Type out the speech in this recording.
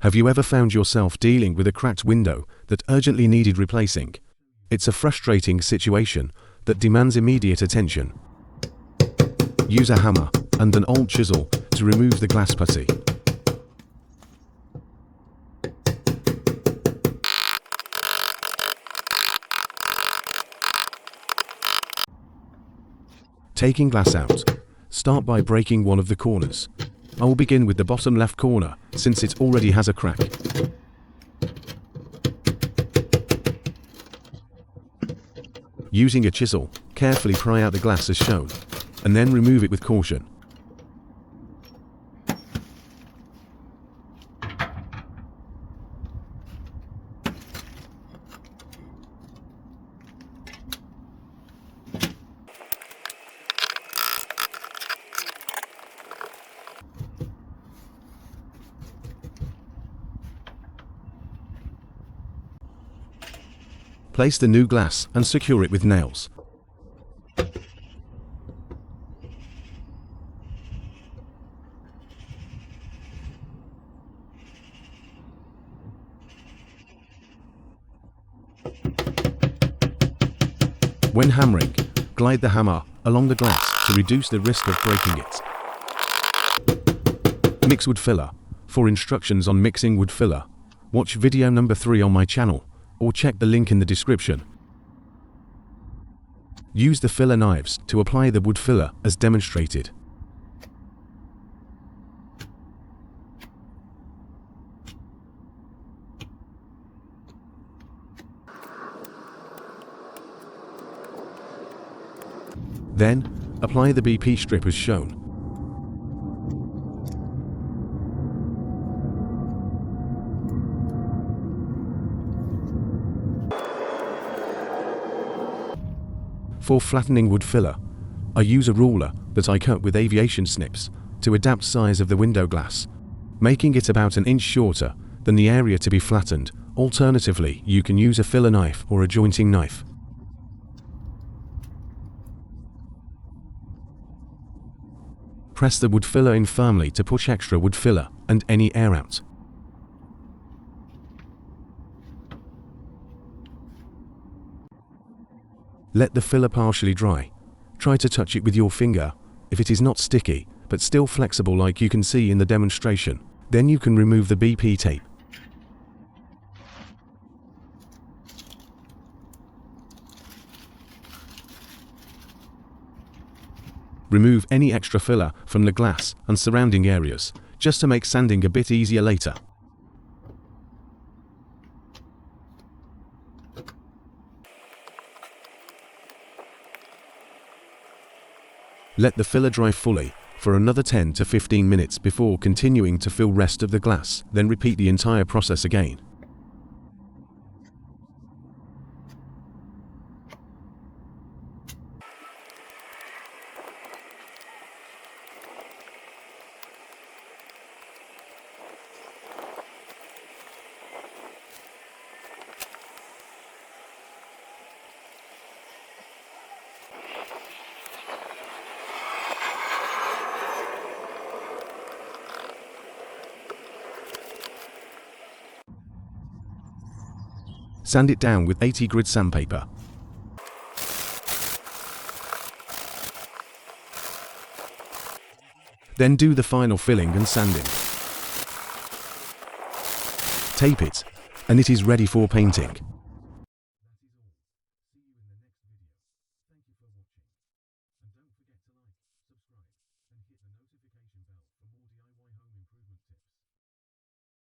Have you ever found yourself dealing with a cracked window that urgently needed replacing? It's a frustrating situation that demands immediate attention. Use a hammer and an old chisel to remove the glass putty. Taking glass out, start by breaking one of the corners. I will begin with the bottom left corner since it already has a crack. Using a chisel, carefully pry out the glass as shown, and then remove it with caution. Place the new glass and secure it with nails. When hammering, glide the hammer along the glass to reduce the risk of breaking it. Mix wood filler. For instructions on mixing wood filler, watch video number 3 on my channel, or check the link in the description. Use the filler knives to apply the wood filler as demonstrated. Then, apply the BP strip as shown. For flattening wood filler, I use a ruler that I cut with aviation snips to adapt size of the window glass, making it about an inch shorter than the area to be flattened. Alternatively, you can use a filler knife or a jointing knife. Press the wood filler in firmly to push extra wood filler and any air out. Let the filler partially dry. Try to touch it with your finger if it is not sticky but still flexible like you can see in the demonstration. Then you can remove the BP tape. Remove any extra filler from the glass and surrounding areas, just to make sanding a bit easier later. Let the filler dry fully for another 10 to 15 minutes before continuing to fill rest of the glass, then repeat the entire process again. Sand it down with 80 grit sandpaper. Then do the final filling and sanding. Tape it, and it is ready for painting.